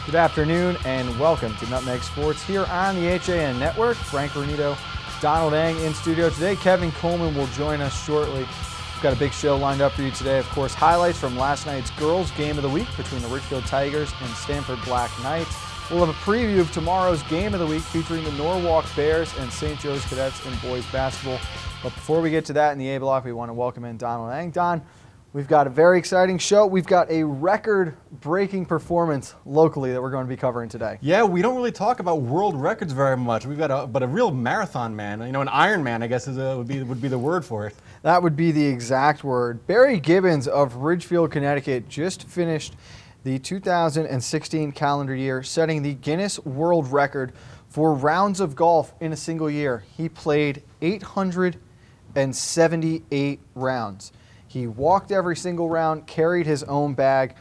Good afternoon and welcome to Nutmeg Sports here on the HAN Network. Frank Granito, Donald Eng in studio today. Kevin Coleman will join us shortly. We've got a big show lined up for you today. Of course, highlights from last night's girls' game of the week between the Richfield Tigers and Stanford Black Knights. We'll have a preview of tomorrow's game of the week featuring the Norwalk Bears and St. Joe's Cadets in boys basketball. But before we get to that in the A block, we want to welcome in Donald Eng. Don, we've got a very exciting show. We've got a record-breaking performance locally that we're going to be covering today. Yeah, we don't really talk about world records very much. We've got a real marathon man. You know, an Iron Man, I guess, would be the word for it. That would be the exact word. Barry Gibbons of Ridgefield, Connecticut, just finished the 2016 calendar year, setting the Guinness World Record for rounds of golf in a single year. He played 878 rounds. He walked every single round, carried his own bag,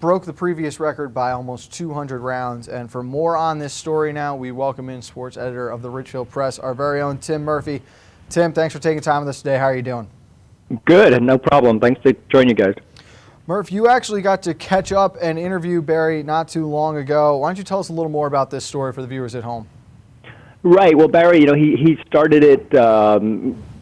broke the previous record by almost 200 rounds. And for more on this story now, we welcome in sports editor of the Richfield Press, our very own Tim Murphy. Tim, thanks for taking time with us today. How are you doing? Good, no problem. Thanks for joining you guys. Murph, you actually got to catch up and interview Barry not too long ago. Why don't you tell us a little more about this story for the viewers at home? Right. Well, Barry, you know, he started it.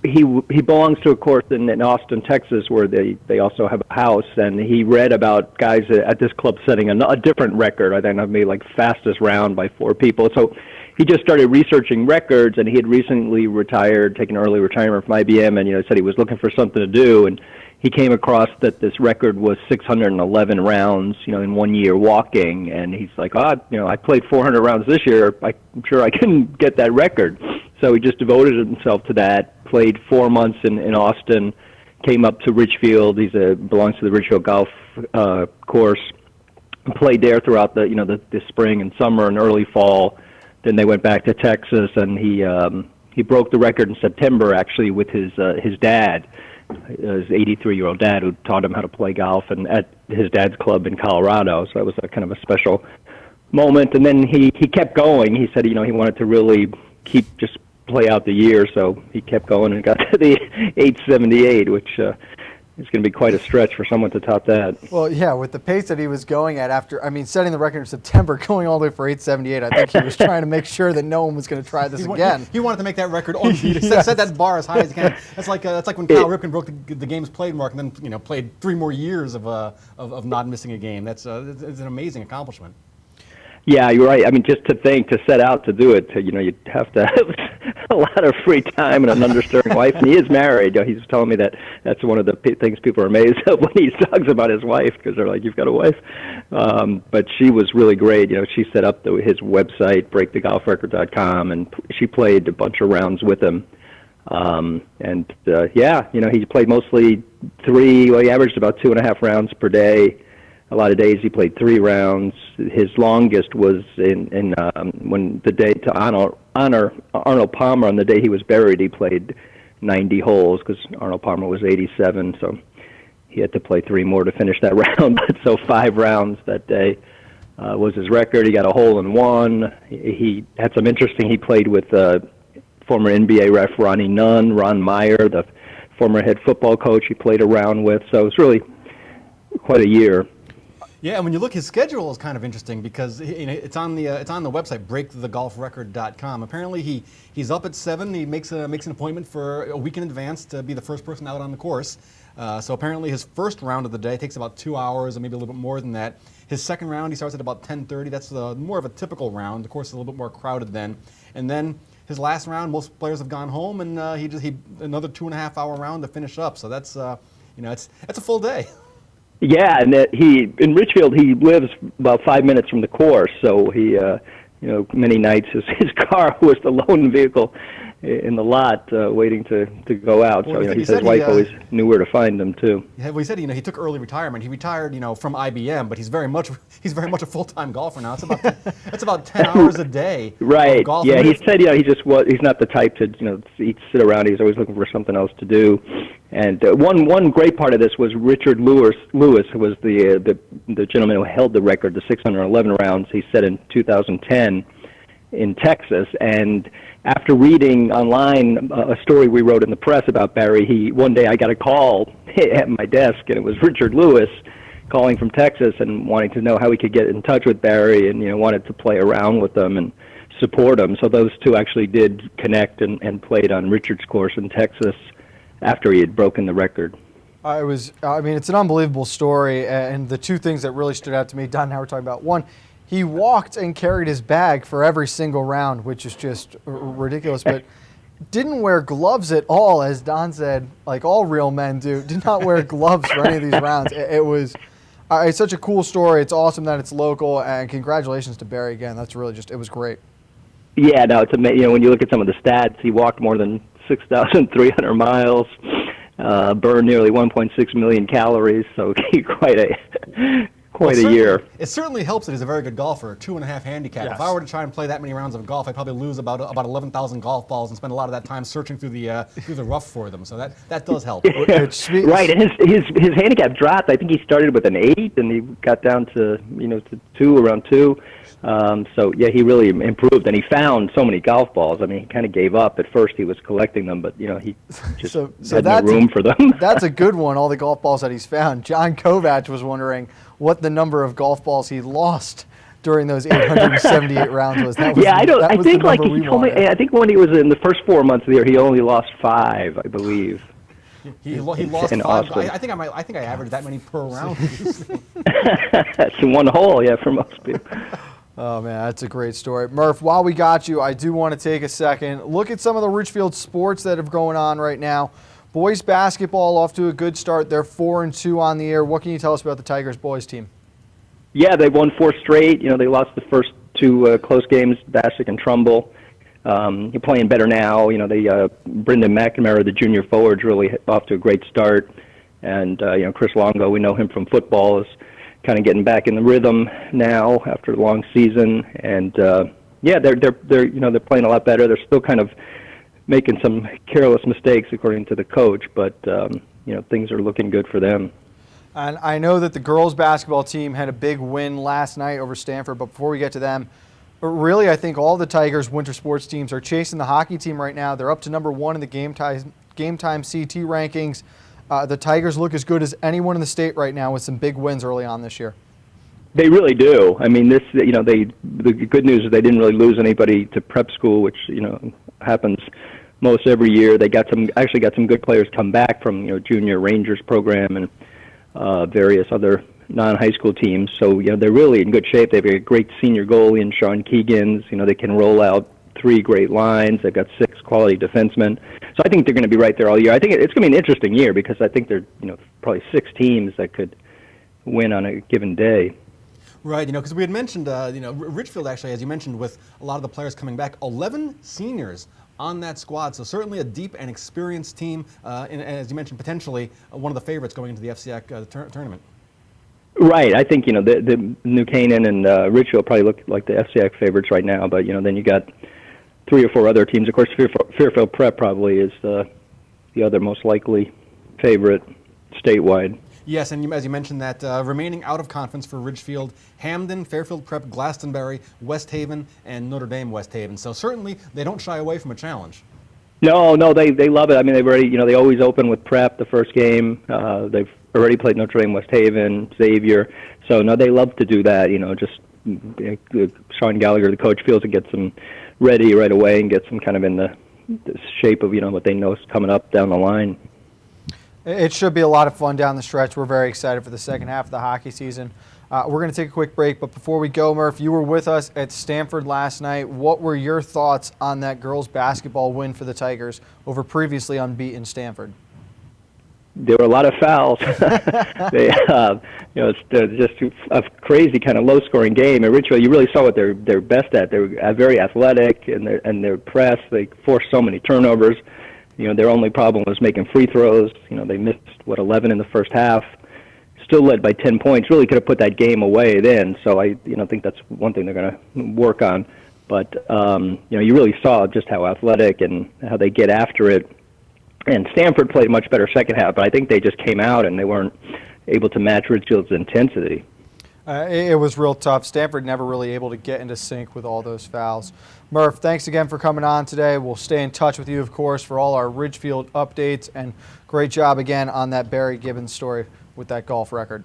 He belongs to a course in Austin, Texas, where they also have a house, and he read about guys at this club setting a different record. I think I made like fastest round by 4 people. So he just started researching records, and he had recently retired, taken early retirement from IBM, and said he was looking for something to do, and he came across that this record was 611 rounds, in 1 year walking, and he's like, I played 400 rounds this year. I'm sure I can get that record. So he just devoted himself to that, played 4 months in Austin, came up to Richfield. He belongs to the Richfield Golf course, played there throughout the spring and summer and early fall. Then they went back to Texas, and he broke the record in September, actually, with his dad. His 83-year-old dad, who taught him how to play golf, and at his dad's club in Colorado. So that was a kind of a special moment. And then he kept going. He said, he wanted to really just play out the year. So he kept going and got to the 878, which is going to be quite a stretch for someone to top that. Well, yeah, with the pace that he was going at setting the record in September, going all the way for 878, I think he was trying to make sure that no one was going to try this again. He wanted to make that record unbeatable. Yes. Set that bar as high as he can. That's like when Cal Ripken broke the games played mark and then played 3 more years of not missing a game. It's an amazing accomplishment. Yeah, you're right. I mean, just to set out to do it, you'd have to have a lot of free time and an understanding wife. And he is married. He's telling me that's one of the things people are amazed at when he talks about his wife, because they're like, you've got a wife. But she was really great. She set up his website, breakthegolfrecord.com, and she played a bunch of rounds with him. He played mostly 3. Well, he averaged about 2.5 rounds per day. A lot of days he played 3 rounds. His longest was when the day to honor Arnold Palmer, on the day he was buried, he played 90 holes, because Arnold Palmer was 87, so he had to play 3 more to finish that round. So 5 rounds that day was his record. He got a hole in 1. He had some interesting. He played with former NBA ref Ron Meyer, the former head football coach. He played around with. So it was really quite a year. Yeah, and when you look, his schedule is kind of interesting, because it's on the website, breakthegolfrecord.com. Apparently, he's up at 7. He makes an appointment for a week in advance to be the first person out on the course. So apparently, his first round of the day takes about 2 hours, or maybe a little bit more than that. His second round, he starts at about 10:30. That's more of a typical round. The course is a little bit more crowded then. And then his last round, most players have gone home, and he another 2.5 hour round to finish up. So that's it's a full day. Yeah, and in Richfield, he lives about 5 minutes from the course, so he, many nights his car was the lone vehicle in the lot waiting to go out. Well, so he said his wife always knew where to find him too. Yeah, well, he said he took early retirement. He retired from IBM, but he's very much a full-time golfer now. It's about 10 hours a day. Right. Of golf. Yeah, he said he's not the type to sit around. He's always looking for something else to do. And one great part of this was Richard Lewis, who was the gentleman who held the record, the 611 rounds. He said in 2010 in Texas, and after reading online a story we wrote in the press about Barry, one day I got a call at my desk, and it was Richard Lewis calling from Texas and wanting to know how he could get in touch with Barry, and wanted to play around with them and support him. So those two actually did connect and played on Richard's course in Texas after he had broken the record. It's an unbelievable story, and the two things that really stood out to me, Don and I were talking about. One, he walked and carried his bag for every single round, which is just ridiculous, but didn't wear gloves at all, as Don said, like all real men do. Did not wear gloves for any of these rounds. It's such a cool story. It's awesome that it's local, and congratulations to Barry again. That's really it was great. Yeah, no, it's amazing. When you look at some of the stats, he walked more than 6,300 miles, burned nearly 1.6 million calories, so quite a year. It certainly helps that he's a very good golfer, 2.5 handicap. Yes. If I were to try and play that many rounds of golf, I'd probably lose about 11,000 golf balls and spend a lot of that time searching through the rough for them. So that does help. Right, and his handicap dropped. I think he started with an 8, and he got down to around 2. So yeah, he really improved, and he found so many golf balls. I mean, he kind of gave up at first. He was collecting them, but he just had no room for them. That's a good one. All the golf balls that he's found. John Kovac was wondering what the number of golf balls he lost during those 878 rounds was. That was yeah, I think like he told me. I think when he was in the first 4 months of the year, he only lost 5, I believe. He lost 5. I think I averaged that many per round. That's in one hole, yeah, for most people. Oh, man, that's a great story. Murph, while we got you, I do want to take a second. Look at some of the Richfield sports that are going on right now. Boys basketball off to a good start. They're 4-2 on the year. What can you tell us about the Tigers boys team? Yeah, they won 4 straight. They lost the first 2 close games, Bassick and Trumbull. You're playing better now. Brendan McNamara, the junior forward's really off to a great start. And, Chris Longo, we know him from football, is kind of getting back in the rhythm now after a long season. And, they're playing a lot better. They're still kind of making some careless mistakes, according to the coach, but, things are looking good for them. And I know that the girls basketball team had a big win last night over Stanford, but before we get to them, really I think all the Tigers winter sports teams are chasing the hockey team right now. They're up to number 1 in the Game Time CT rankings. The Tigers look as good as anyone in the state right now with some big wins early on this year. They really do. I mean, the good news is they didn't really lose anybody to prep school, which, happens most every year. They actually got some good players come back from, junior Rangers program and various other non-high school teams. So, they're really in good shape. They have a great senior goalie in Sean Keegans. They can roll out 3 great lines. They've got 6 quality defensemen. So I think they're going to be right there all year. I think it's going to be an interesting year because I think there are, probably 6 teams that could win on a given day. Right, because we had mentioned, Richfield actually, as you mentioned, with a lot of the players coming back, 11 seniors on that squad. So certainly a deep and experienced team, and as you mentioned, potentially one of the favorites going into the FCIAC tournament. Right. I think, the New Canaan and Richfield probably look like the FCIAC favorites right now, but, then you got 3 or 4 other teams. Of course, Fairfield Prep probably is the other most likely favorite statewide. Yes, and as you mentioned that remaining out of conference for Ridgefield, Hamden, Fairfield Prep, Glastonbury, West Haven, and Notre Dame West Haven. So certainly they don't shy away from a challenge. No, they love it. I mean, they've already, they always open with Prep the first game. They've already played Notre Dame West Haven, Xavier. So no, they love to do that. Sean Gallagher, the coach, feels it gets them ready right away and gets them kind of in the shape of what they know is coming up down the line. It should be a lot of fun down the stretch. We're very excited for the second half of the hockey season. We're going to take a quick break, but before we go, Murph, you were with us at Stanford last night. What were your thoughts on that girls' basketball win for the Tigers over previously unbeaten Stanford? There were a lot of fouls. It's just a crazy kind of low-scoring game. In Richfield, you really saw what they're best at. They're very athletic, and their press. They forced so many turnovers. Their only problem was making free throws. They missed 11 in the first half. Still led by 10 points. Really could have put that game away then. So I think that's one thing they're going to work on. But you really saw just how athletic and how they get after it. And Stanford played a much better second half, but I think they just came out and they weren't able to match Ridgefield's intensity. It was real tough. Stanford never really able to get into sync with all those fouls. Murph, thanks again for coming on today. We'll stay in touch with you, of course, for all our Ridgefield updates, and great job again on that Barry Gibbons story with that golf record.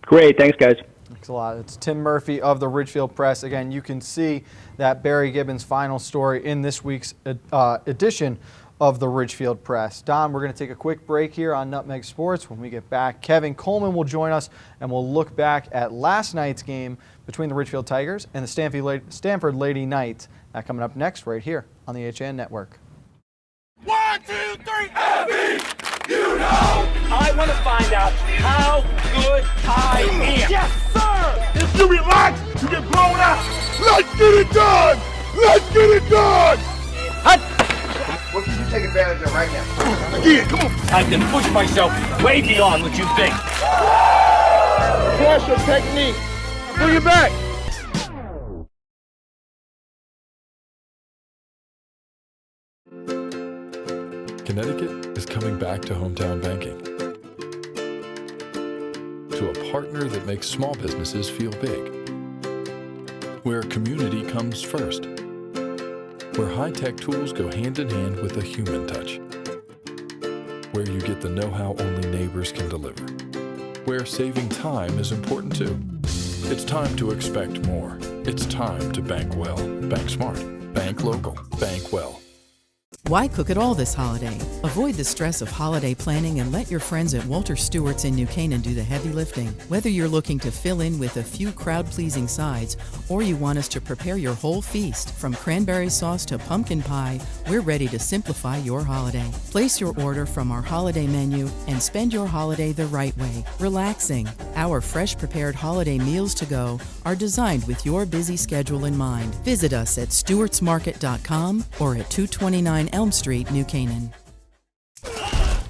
Great. Thanks, guys. Thanks a lot. It's Tim Murphy of the Ridgefield Press. Again, you can see that Barry Gibbons' final story in this week's edition of the Ridgefield Press. Don, we're going to take a quick break here on Nutmeg Sports. When we get back, Kevin Coleman will join us, and we'll look back at last night's game between the Ridgefield Tigers and the Stanford Lady Knights. That coming up next right here on the HAN Network. 1, 2, 3, Abby! You know! I want to find out how good I am. Yes, sir! If you relax, you get blown out. Let's get it done! Let's get it done! What can you take advantage of right now? Again, come on! I can push myself way beyond what you think. Pressure technique. Bring it back. Connecticut is coming back to hometown banking, to a partner that makes small businesses feel big, where community comes first, where high-tech tools go hand in hand with a human touch, where you get the know-how only neighbors can deliver, where saving time is important too. It's time to expect more. It's time to bank well, bank smart, bank local, bank well. Why cook it all this holiday? Avoid the stress of holiday planning and let your friends at Walter Stewart's in New Canaan do the heavy lifting. Whether you're looking to fill in with a few crowd-pleasing sides or you want us to prepare your whole feast, from cranberry sauce to pumpkin pie, we're ready to simplify your holiday. Place your order from our holiday menu and spend your holiday the right way, relaxing. Our fresh prepared holiday meals to go are designed with your busy schedule in mind. Visit us at stewartsmarket.com or at 229 Elm Street, New Canaan.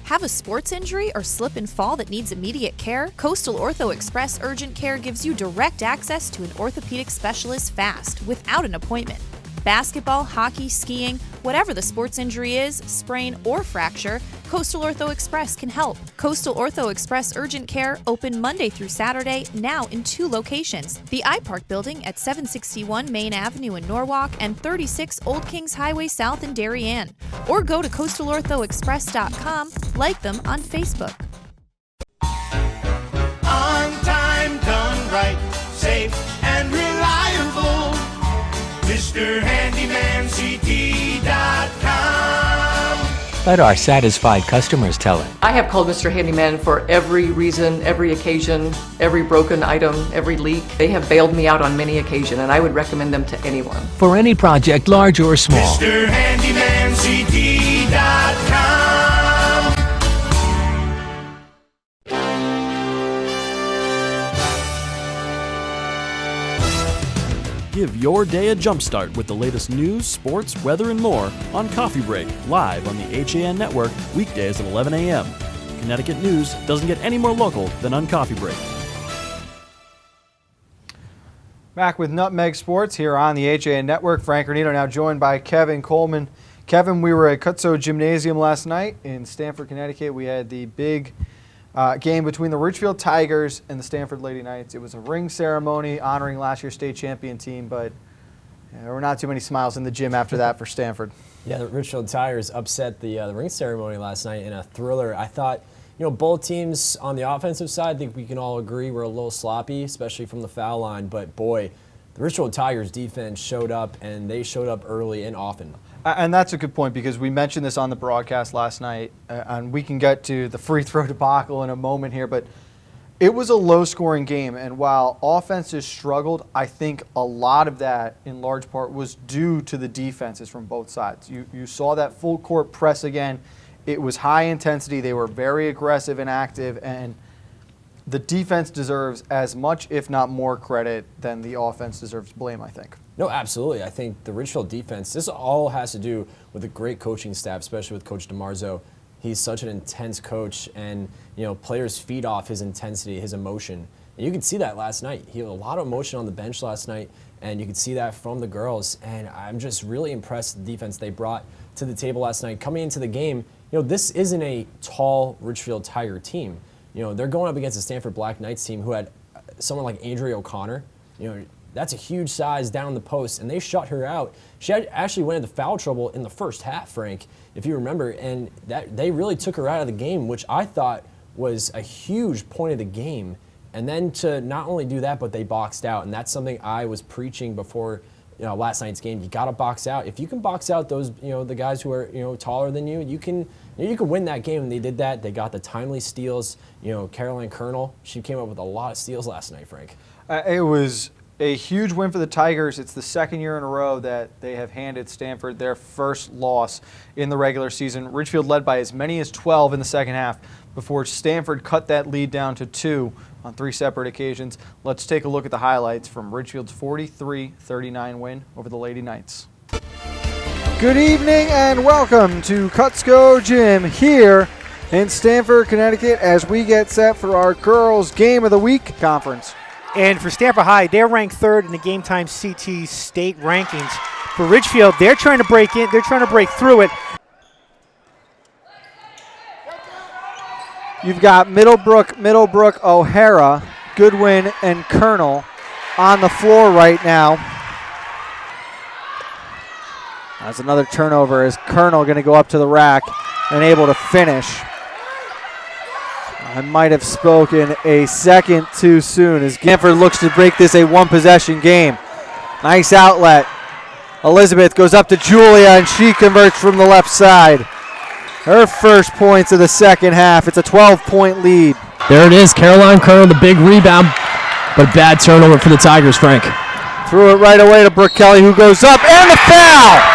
Have a sports injury or slip and fall that needs immediate care? Coastal Ortho Express Urgent Care gives you direct access to an orthopedic specialist fast, without an appointment. Basketball, hockey, skiing, whatever the sports injury is, sprain or fracture, Coastal Ortho Express can help. Coastal Ortho Express Urgent Care, open Monday through Saturday, now in 2 locations. The iPark Building at 761 Main Avenue in Norwalk and 36 Old Kings Highway South in Darien. Or go to coastalorthoexpress.com, like them on Facebook. On time, done right, safe and reliable. Mr. Handyman CT.com. Let our satisfied customers tell it. I have called Mr. Handyman for every reason, every occasion, every broken item, every leak. They have bailed me out on many occasions, and I would recommend them to anyone. For any project, large or small. Mr. Handyman CT.com. Give your day a jumpstart with the latest news, sports, weather, and more on Coffee Break, live on the HAN Network, weekdays at 11 a.m. Connecticut news doesn't get any more local than on Coffee Break. Back with Nutmeg Sports here on the HAN Network. Frank Granito now joined by Kevin Coleman. Kevin, we were at Cutso Gymnasium last night in Stamford, Connecticut. We had the big game between the Ridgefield Tigers and the Stanford Lady Knights. It was a ring ceremony honoring last year's state champion team, but there were not too many smiles in the gym after that for Stanford. Yeah, the Ridgefield Tigers upset the ring ceremony last night in a thriller. I thought, both teams on the offensive side, I think we can all agree were a little sloppy, especially from the foul line. But boy, the Ridgefield Tigers defense showed up, and they showed up early and often. And that's a good point, because we mentioned this on the broadcast last night, and we can get to the free throw debacle in a moment here, but it was a low-scoring game, and while offenses struggled, I think a lot of that, in large part, was due to the defenses from both sides. You saw that full-court press again. It was high intensity. They were very aggressive and active, and the defense deserves as much, if not more, credit than the offense deserves blame, I think. No, absolutely. I think the Ridgefield defense, this all has to do with a great coaching staff, especially with Coach DiMarzo. He's such an intense coach, and players feed off his intensity, his emotion. And you could see that last night. He had a lot of emotion on the bench last night, and you could see that from the girls. And I'm just really impressed with the defense they brought to the table last night. Coming into the game, this isn't a tall Ridgefield Tiger team. They're going up against the Stanford Black Knights team who had someone like Andrea O'Connor. That's a huge size down the post, and they shut her out. She actually went into foul trouble in the first half, Frank, if you remember, and that they really took her out of the game, which I thought was a huge point of the game. And then to not only do that, but they boxed out. And that's something I was preaching before last night's game. You got to box out. If you can box out those, the guys who are, taller than you, you can win that game. And they did that. They got the timely steals. Caroline Colonel, she came up with a lot of steals last night, Frank. It was a huge win for the Tigers. It's the second year in a row that they have handed Stanford their first loss in the regular season. Ridgefield led by as many as 12 in the second half before Stanford cut that lead down to 2 on 3 separate occasions. Let's take a look at the highlights from Ridgefield's 43-39 win over the Lady Knights. Good evening and welcome to Cutco Gym here in Stamford, Connecticut, as we get set for our Girls Game of the Week conference. And for Stamford High, they're ranked 3rd in the Game Time CT state rankings. For Ridgefield, they're trying to break in. They're trying to break through it. You've got Middlebrook, O'Hara, Goodwin, and Colonel on the floor right now. That's another turnover as Colonel going to go up to the rack and able to finish. I might have spoken a second too soon as Stanford looks to break this a one-possession game. Nice outlet. Elizabeth goes up to Julia and she converts from the left side. Her first points of the second half. It's a 12-point lead. There it is, Caroline Colonel, the big rebound, but bad turnover for the Tigers, Frank. Threw it right away to Brooke Kelly, who goes up, and the foul!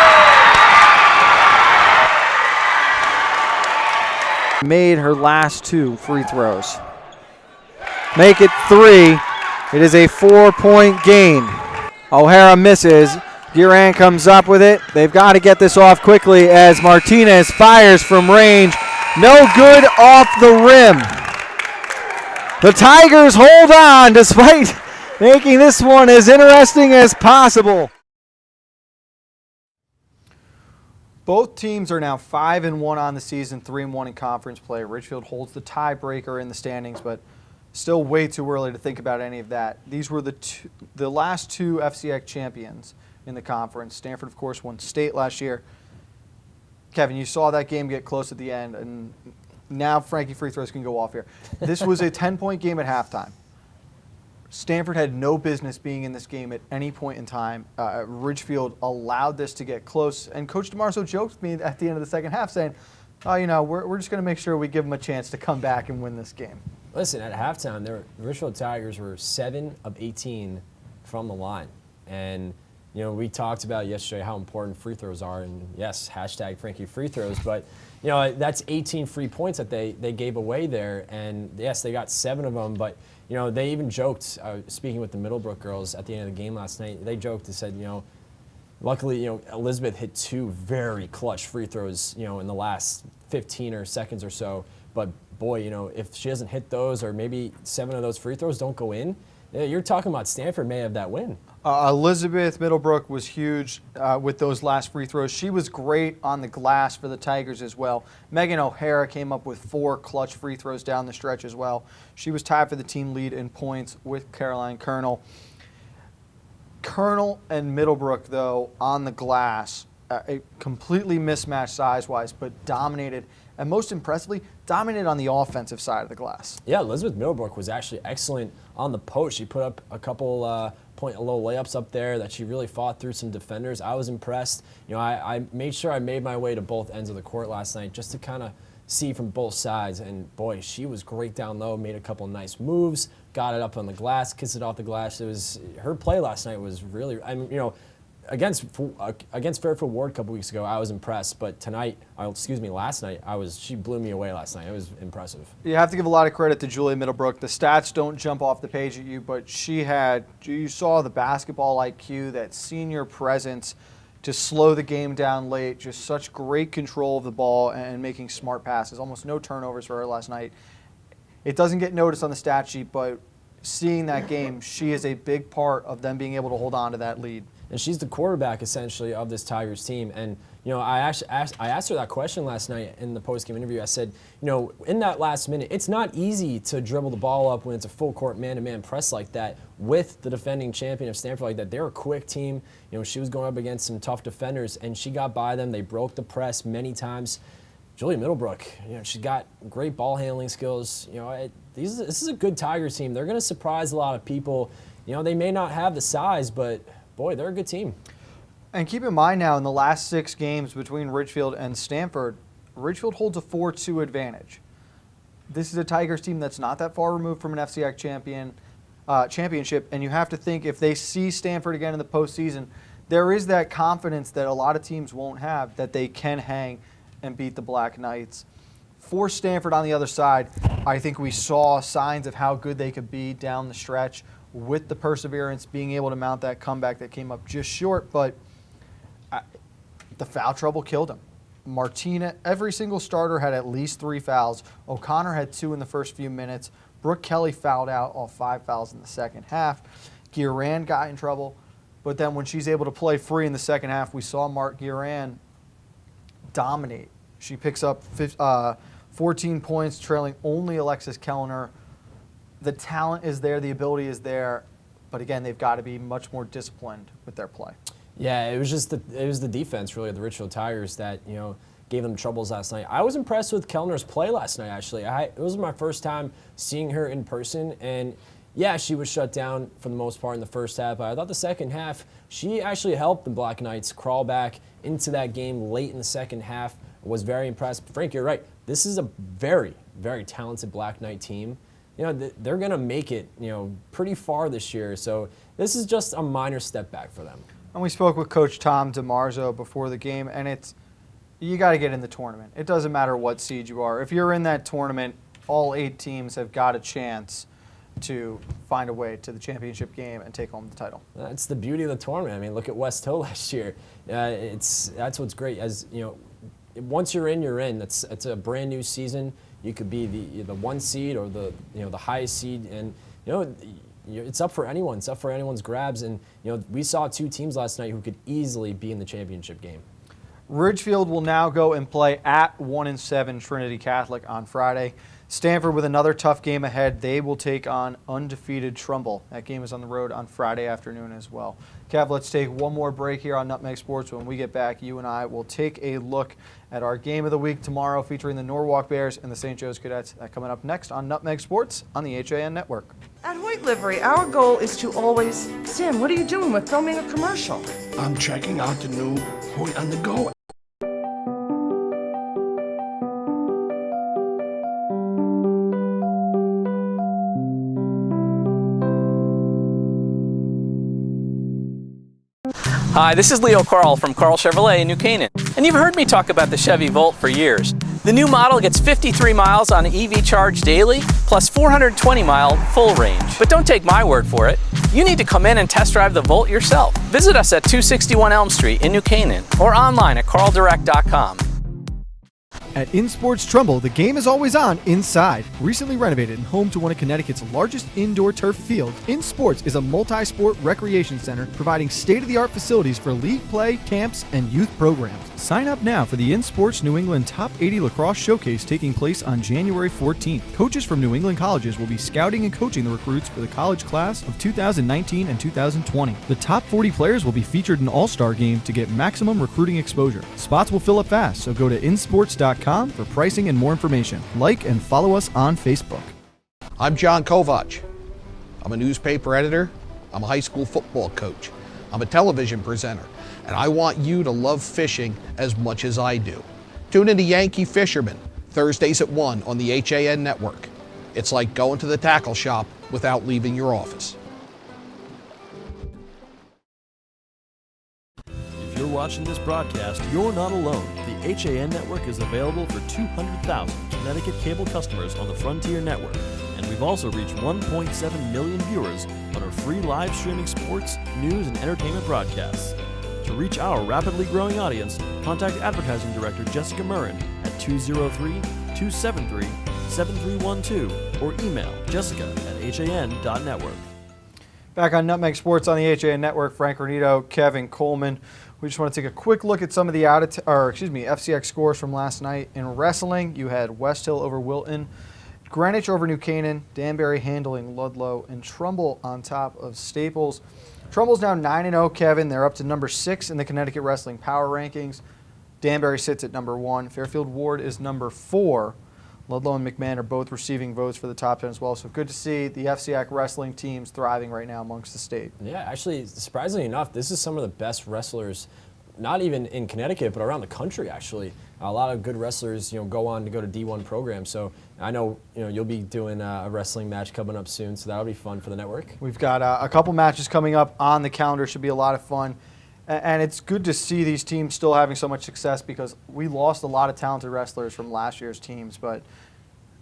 Made her last 2 free throws. Make it 3. It is a 4-point gain. O'Hara misses. Duran comes up with it. They've got to get this off quickly as Martinez fires from range. No good off the rim. The Tigers hold on despite making this one as interesting as possible. Both teams are now 5-1 on the season, 3-1 in conference play. Ridgefield holds the tiebreaker in the standings, but still way too early to think about any of that. These were the last 2 FCX champions in the conference. Stanford, of course, won state last year. Kevin, you saw that game get close at the end, and now Frankie free throws can go off here. This was a 10-point game at halftime. Stanford had no business being in this game at any point in time. Ridgefield allowed this to get close, and Coach DeMarzo joked with me at the end of the second half saying, we're just going to make sure we give them a chance to come back and win this game. Listen, at halftime, the Ridgefield Tigers were 7 of 18 from the line. And, we talked about yesterday how important free throws are, and yes, hashtag Frankie free throws, but, that's 18 free points that they gave away there, and yes, they got 7 of them, but, they even joked, speaking with the Middlebrook girls at the end of the game last night, they joked and said, luckily, Elizabeth hit 2 very clutch free throws, in the last 15 seconds or so, but boy, if she doesn't hit those or maybe 7 of those free throws don't go in, you're talking about Stanford may have that win. Elizabeth Middlebrook was huge with those last free throws. She was great on the glass for the Tigers as well. Megan O'Hara came up with 4 clutch free throws down the stretch as well. She was tied for the team lead in points with Caroline Colonel. Colonel and Middlebrook, though, on the glass, completely mismatched size-wise, but dominated, and most impressively, dominated on the offensive side of the glass. Yeah, Elizabeth Middlebrook was actually excellent on the post. She put up a couple little layups up there that she really fought through some defenders. I was impressed. I made sure I made my way to both ends of the court last night just to kind of see from both sides. And boy, she was great down low, made a couple nice moves, got it up on the glass, kissed it off the glass. Her play last night was really, against Fairfield Ward a couple weeks ago, I was impressed. But last night, she blew me away last night. It was impressive. You have to give a lot of credit to Julia Middlebrook. The stats don't jump off the page at you, but you saw the basketball IQ, that senior presence to slow the game down late, just such great control of the ball and making smart passes. Almost no turnovers for her last night. It doesn't get noticed on the stat sheet, but seeing that game, she is a big part of them being able to hold on to that lead. And she's the quarterback, essentially, of this Tigers team. And, I asked her that question last night in the post-game interview. I said, in that last minute, it's not easy to dribble the ball up when it's a full-court man-to-man press like that with the defending champion of Stanford like that. They're a quick team. She was going up against some tough defenders, and she got by them. They broke the press many times. Julia Middlebrook, she's got great ball handling skills. This is a good Tigers team. They're going to surprise a lot of people. They may not have the size, but boy, they're a good team. And keep in mind now, in the last 6 games between Ridgefield and Stanford, Ridgefield holds a 4-2 advantage. This is a Tigers team that's not that far removed from an FCX championship, and you have to think if they see Stanford again in the postseason, there is that confidence that a lot of teams won't have that they can hang and beat the Black Knights. For Stanford on the other side, I think we saw signs of how good they could be down the stretch with the perseverance, being able to mount that comeback that came up just short, but the foul trouble killed them. Martina, every single starter had at least 3 fouls. O'Connor had 2 in the first few minutes. Brooke Kelly fouled out all 5 fouls in the second half. Guerin got in trouble. But then when she's able to play free in the second half, we saw Mark Guerin dominate. She picks up 14 points, trailing only Alexis Kellner. The talent is there. The ability is there. But again, they've got to be much more disciplined with their play. Yeah, it was the defense really of the Richfield Tigers that gave them troubles last night. I was impressed with Kellner's play last night. Actually, it was my first time seeing her in person, and yeah, she was shut down for the most part in the first half. But I thought the second half she actually helped the Black Knights crawl back into that game late in the second half. I was very impressed. Frank, you're right. This is a very, very talented Black Knight team. They're going to make it pretty far this year. So this is just a minor step back for them. And we spoke with Coach Tom DiMarzo before the game, and you got to get in the tournament. It doesn't matter what seed you are. If you're in that tournament, all 8 teams have got a chance to find a way to the championship game and take home the title. That's the beauty of the tournament. I mean, look at West Hill last year. That's what's great. As once you're in, you're in. It's a brand new season. You could be the 1 seed or the highest seed, and it's up for anyone. It's up for anyone's grabs. And we saw 2 teams last night who could easily be in the championship game. Ridgefield will now go and play at 1-7 Trinity Catholic on Friday. Stanford with another tough game ahead. They will take on undefeated Trumbull. That game is on the road on Friday afternoon as well. Kev, let's take one more break here on Nutmeg Sports. When we get back, you and I will take a look at our game of the week tomorrow featuring the Norwalk Bears and the St. Joe's Cadets. That coming up next on Nutmeg Sports on the HAN Network. At Hoyt Livery, our goal is to always... Sam, what are you doing? We're filming a commercial. I'm checking out the new Hoyt on the Go. Hi, this is Leo Carl from Carl Chevrolet in New Canaan, and you've heard me talk about the Chevy Volt for years. The new model gets 53 miles on EV charge daily, plus 420-mile full range. But don't take my word for it. You need to come in and test drive the Volt yourself. Visit us at 261 Elm Street in New Canaan or online at carldirect.com. At InSports Trumbull, the game is always on inside. Recently renovated and home to one of Connecticut's largest indoor turf fields, InSports is a multi-sport recreation center providing state-of-the-art facilities for league play, camps, and youth programs. Sign up now for the InSports New England Top 80 Lacrosse Showcase taking place on January 14th. Coaches from New England colleges will be scouting and coaching the recruits for the college class of 2019 and 2020. The top 40 players will be featured in All-Star Game to get maximum recruiting exposure. Spots will fill up fast, so go to insports.com for pricing and more information. Like and follow us on Facebook. I'm John Kovach. I'm a newspaper editor. I'm a high school football coach. I'm a television presenter. And I want you to love fishing as much as I do. Tune in to Yankee Fisherman, Thursdays at 1 on the HAN Network. It's like going to the tackle shop without leaving your office. If you're watching this broadcast, you're not alone. The HAN Network is available for 200,000 Connecticut cable customers on the Frontier Network. And we've also reached 1.7 million viewers on our free live streaming sports, news, and entertainment broadcasts. To reach our rapidly growing audience, contact Advertising Director Jessica Murrin at 203-273-7312 or email jessica@han.network. Back on Nutmeg Sports on the HAN Network, Frank Granito, Kevin Coleman. We just want to take a quick look at some of the FCX scores from last night. In wrestling, you had West Hill over Wilton, Greenwich over New Canaan, Danbury handling Ludlow, and Trumbull on top of Staples. Trumbull's now 9-0, Kevin. They're up to number 6 in the Connecticut Wrestling Power Rankings. Danbury sits at number 1. Fairfield Ward is number 4. Ludlow and McMahon are both receiving votes for the top 10 as well. So good to see the FCIAC wrestling teams thriving right now amongst the state. Yeah, actually, surprisingly enough, this is some of the best wrestlers, not even in Connecticut, but around the country, actually. A lot of good wrestlers, go on to go to D1 programs. So I know, you'll be doing a wrestling match coming up soon, so that'll be fun for the network. We've got a couple matches coming up on the calendar. Should be a lot of fun. And it's good to see these teams still having so much success because we lost a lot of talented wrestlers from last year's teams, but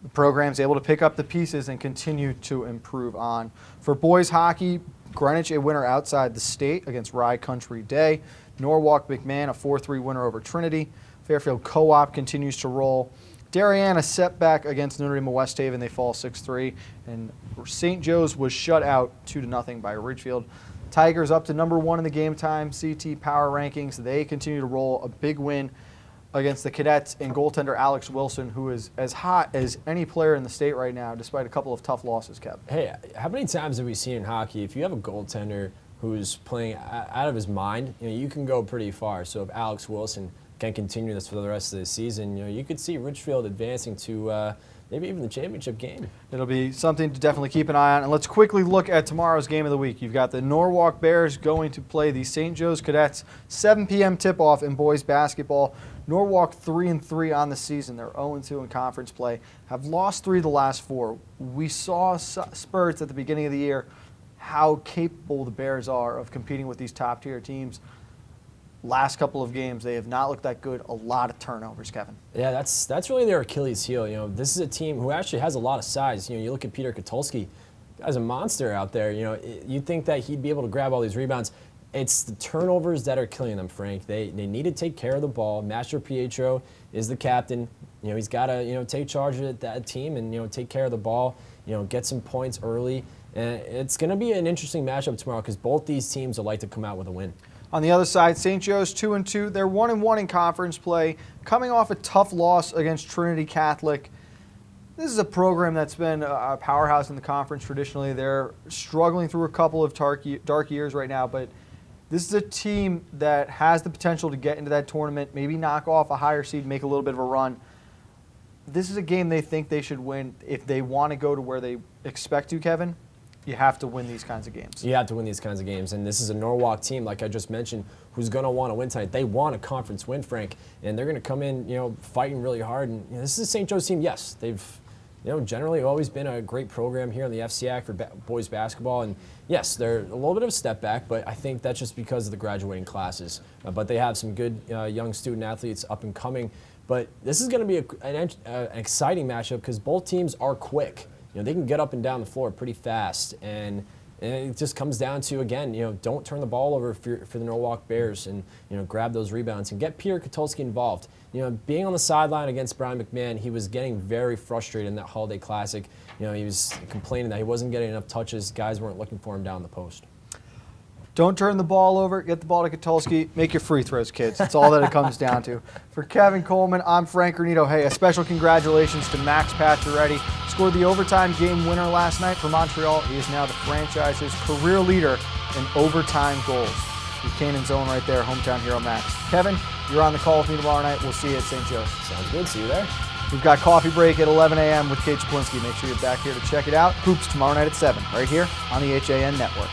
the program's able to pick up the pieces and continue to improve on. For boys hockey, Greenwich a winner outside the state against Rye Country Day. Norwalk McMahon a 4-3 winner over Trinity. Fairfield Co-op continues to roll. Darien a setback against Notre Dame of West Haven. They fall 6-3. And St. Joe's was shut out 2-0 by Ridgefield. Tigers up to number 1 in the game time CT power rankings. They continue to roll a big win against the Cadets and goaltender Alex Wilson, who is as hot as any player in the state right now, despite a couple of tough losses, Kev. Hey, how many times have we seen in hockey, if you have a goaltender who's playing out of his mind, you can go pretty far. So if Alex Wilson can continue this for the rest of the season, you could see Ridgefield advancing to maybe even the championship game. It'll be something to definitely keep an eye on. And let's quickly look at tomorrow's game of the week. You've got the Norwalk Bears going to play the St. Joe's Cadets. 7 p.m. tip-off in boys basketball. Norwalk 3-3 on the season. They're 0-2 in conference play. Have lost 3 of the last 4. We saw spurts at the beginning of the year how capable the Bears are of competing with these top-tier teams. Last couple of games, they have not looked that good. A lot of turnovers, Kevin. Yeah, that's really their Achilles heel. This is a team who actually has a lot of size. You look at Peter Katulski, guy's a monster out there. You'd think that he'd be able to grab all these rebounds. It's the turnovers that are killing them, Frank. They need to take care of the ball. Master Pietro is the captain. He's got to take charge of that team and take care of the ball. Get some points early. And it's going to be an interesting matchup tomorrow because both these teams would like to come out with a win. On the other side, St. Joe's 2-2. They're 1-1 in conference play, coming off a tough loss against Trinity Catholic. This is a program that's been a powerhouse in the conference traditionally. They're struggling through a couple of dark years right now, but this is a team that has the potential to get into that tournament, maybe knock off a higher seed, make a little bit of a run. This is a game they think they should win. If they want to go to where they expect to, Kevin, you have to win these kinds of games. You have to win these kinds of games. And this is a Norwalk team, like I just mentioned, who's going to want to win tonight. They want a conference win, Frank, and they're going to come in, fighting really hard. And this is a St. Joe's team. Yes, they've, generally always been a great program here in the FCIAC for boys basketball. And yes, they're a little bit of a step back, but I think that's just because of the graduating classes. But they have some good young student athletes up and coming. But this is going to be an exciting matchup because both teams are quick. They can get up and down the floor pretty fast, and it just comes down to, again, don't turn the ball over for the Norwalk Bears, and grab those rebounds and get Peter Katulski involved. Being on the sideline against Brian McMahon, he was getting very frustrated in that Holiday Classic. He was complaining that he wasn't getting enough touches. Guys weren't looking for him down the post. Don't turn the ball over. Get the ball to Katulski. Make your free throws, kids. That's all that it comes down to. For Kevin Coleman, I'm Frank Granito. Hey, a special congratulations to Max Pacioretty. Scored the overtime game winner last night for Montreal. He is now the franchise's career leader in overtime goals. Buchanan's own right there, hometown hero Max. Kevin, you're on the call with me tomorrow night. We'll see you at St. Joe's. Sounds good. See you there. We've got coffee break at 11 a.m. with Kate Czaplinski. Make sure you're back here to check it out. Hoops tomorrow night at 7, right here on the HAN Network.